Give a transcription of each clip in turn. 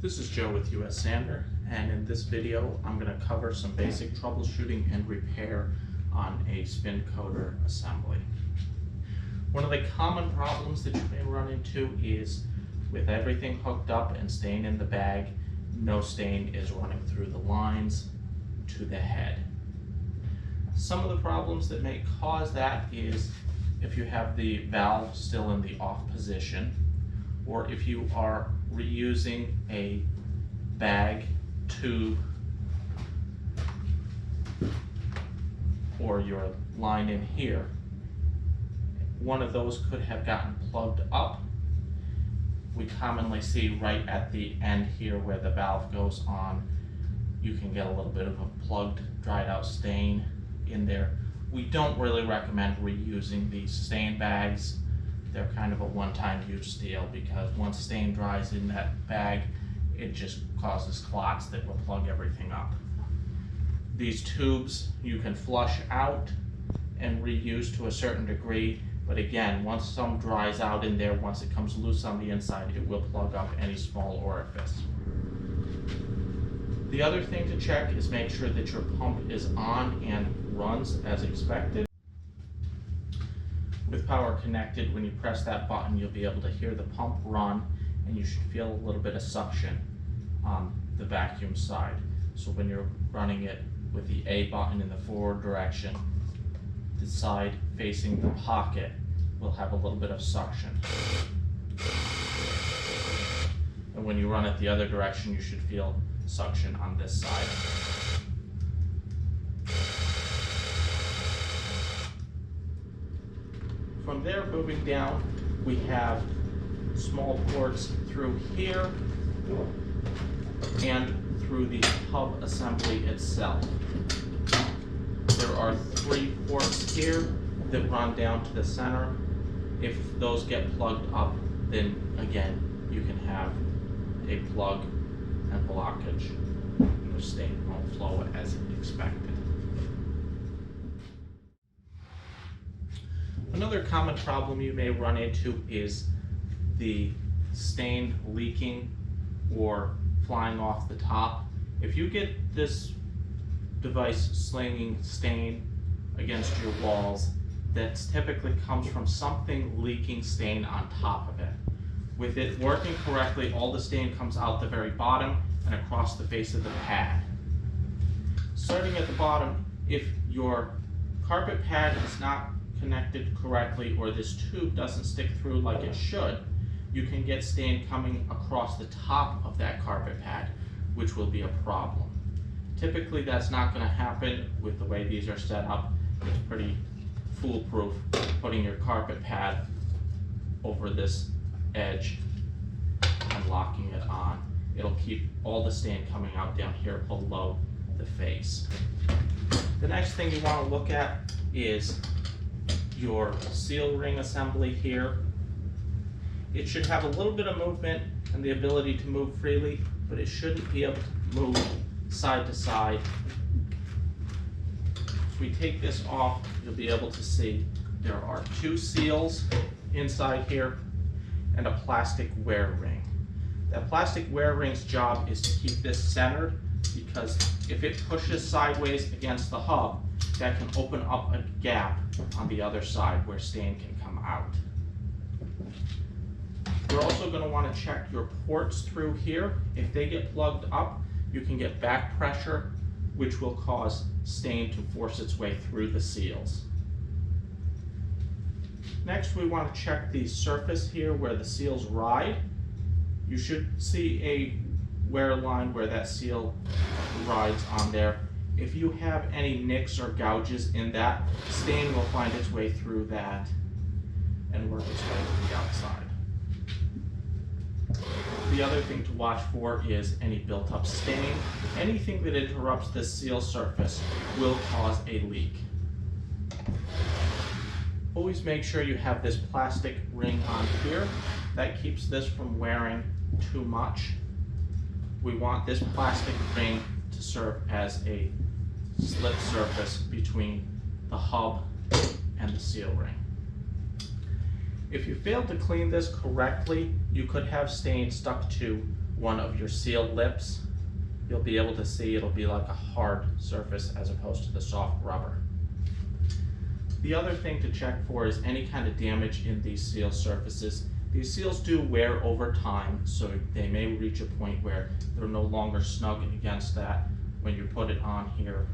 This is Joe with US Sander, and in this video I'm going to cover some basic troubleshooting and repair on a spin coater assembly. One of the common problems that you may run into is with everything hooked up and staying in the bag, no stain is running through the lines to the head. Some of the problems that may cause that is if you have the valve still in the off position, or if you are reusing a bag, tube, or your line in here. One of those could have gotten plugged up. We commonly see right at the end here where the valve goes on, you can get a little bit of a plugged, dried out stain in there. We don't really recommend reusing these stain bags. They're kind of a one-time use deal because once stain dries in that bag, it just causes clots that will plug everything up. These tubes you can flush out and reuse to a certain degree, but again, once some dries out in there, once it comes loose on the inside, it will plug up any small orifice. The other thing to check is make sure that your pump is on and runs as expected. With power connected, when you press that button, you'll be able to hear the pump run, and you should feel a little bit of suction on the vacuum side. So when you're running it with the A button in the forward direction, the side facing the pocket will have a little bit of suction. And when you run it the other direction, you should feel suction on this side. From there, moving down, we have small ports through here and through the hub assembly itself. There are 3 ports here that run down to the center. If those get plugged up, then again, you can have a plug and blockage. The stain won't flow as expected. Another common problem you may run into is the stain leaking or flying off the top. If you get this device slinging stain against your walls, that typically comes from something leaking stain on top of it. With it working correctly, all the stain comes out the very bottom and across the face of the pad. Starting at the bottom, if your carpet pad is not connected correctly or this tube doesn't stick through like it should, you can get stain coming across the top of that carpet pad, which will be a problem. Typically that's not going to happen with the way these are set up. It's pretty foolproof putting your carpet pad over this edge and locking it on. It'll keep all the stain coming out down here below the face. The next thing you want to look at is your seal ring assembly here. It should have a little bit of movement and the ability to move freely, but it shouldn't be able to move side to side. If we take this off, you'll be able to see there are 2 seals inside here and a plastic wear ring. That plastic wear ring's job is to keep this centered, because if it pushes sideways against the hub, that can open up a gap on the other side where stain can come out. You're also going to want to check your ports through here. If they get plugged up, you can get back pressure, which will cause stain to force its way through the seals. Next, we want to check the surface here where the seals ride. You should see a wear line where that seal rides on there. If you have any nicks or gouges in that, stain will find its way through that and work its way to the outside. The other thing to watch for is any built-up stain. Anything that interrupts this seal surface will cause a leak. Always make sure you have this plastic ring on here. That keeps this from wearing too much. We want this plastic ring to serve as a slip surface between the hub and the seal ring. If you fail to clean this correctly, you could have stain stuck to one of your seal lips, you'll be able to see it'll be like a hard surface as opposed to the soft rubber. The other thing to check for is any kind of damage in these seal surfaces. These seals do wear over time, so they may reach a point where they're no longer snug against that. When you put it on here,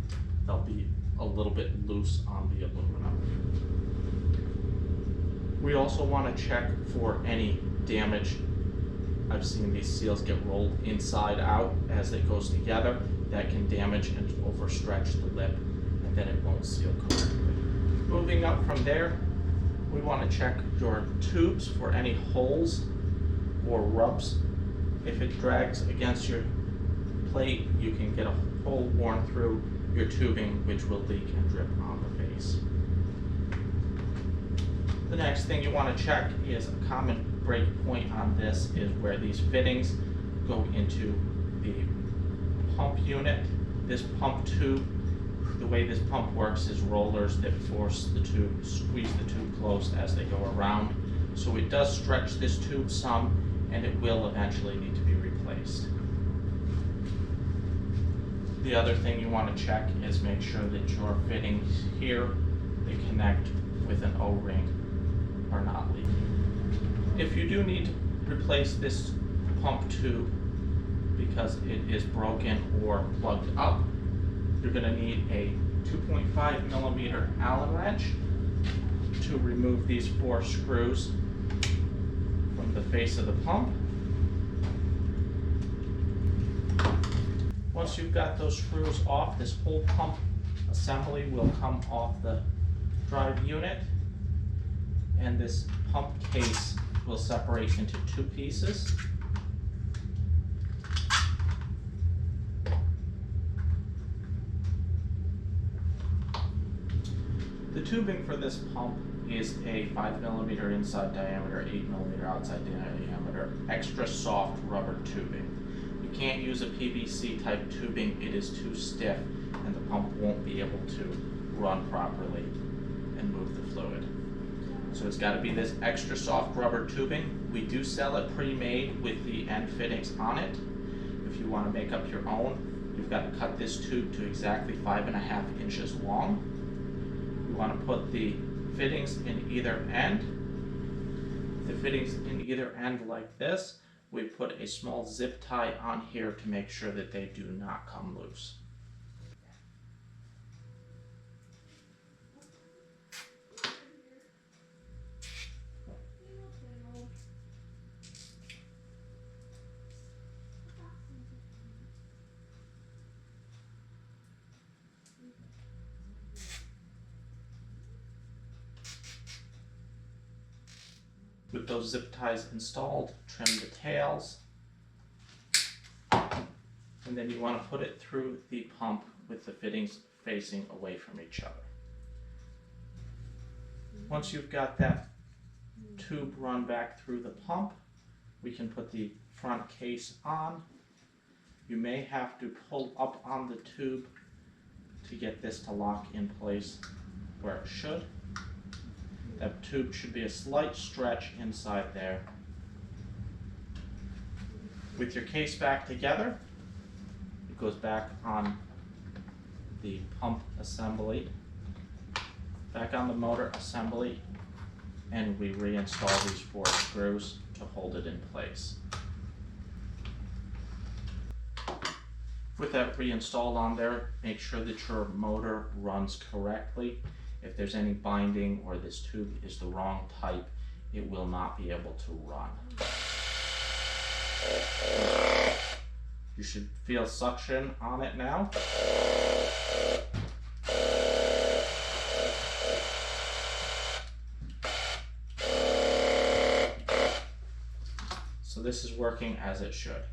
they'll be a little bit loose on the aluminum. We also want to check for any damage. I've seen these seals get rolled inside out as it goes together. That can damage and overstretch the lip, and then it won't seal correctly. Moving up from there, we want to check your tubes for any holes or rubs. If it drags against your plate, you can get a hole worn through your tubing, which will leak and drip on the base. The next thing you want to check is a common break point on this is where these fittings go into the pump unit. This pump tube, the way this pump works is rollers that force the tube, squeeze the tube closed as they go around. So it does stretch this tube some, and it will eventually need to be replaced. The other thing you want to check is make sure that your fittings here, they connect with an O-ring, are not leaking. If you do need to replace this pump tube because it is broken or plugged up, you're going to need a 2.5 millimeter Allen wrench to remove these 4 screws from the face of the pump. Once you've got those screws off, this whole pump assembly will come off the drive unit, and this pump case will separate into 2 pieces. The tubing for this pump is a 5 millimeter inside diameter, 8 millimeter outside diameter, extra soft rubber tubing. You can't use a PVC type tubing, it is too stiff and the pump won't be able to run properly and move the fluid. So it's got to be this extra soft rubber tubing. We do sell it pre-made with the end fittings on it. If you want to make up your own, you've got to cut this tube to exactly 5.5 inches long. You want to put the fittings in either end. The fittings in either end like this. We put a small zip tie on here to make sure that they do not come loose. With those zip ties installed, trim the tails, and then you want to put it through the pump with the fittings facing away from each other. Once you've got that tube run back through the pump, we can put the front case on. You may have to pull up on the tube to get this to lock in place where it should. That tube should be a slight stretch inside there. With your case back together, it goes back on the pump assembly, back on the motor assembly, and we reinstall these 4 screws to hold it in place. With that reinstalled on there, make sure that your motor runs correctly. If there's any binding or this tube is the wrong type, it will not be able to run. You should feel suction on it now. So this is working as it should.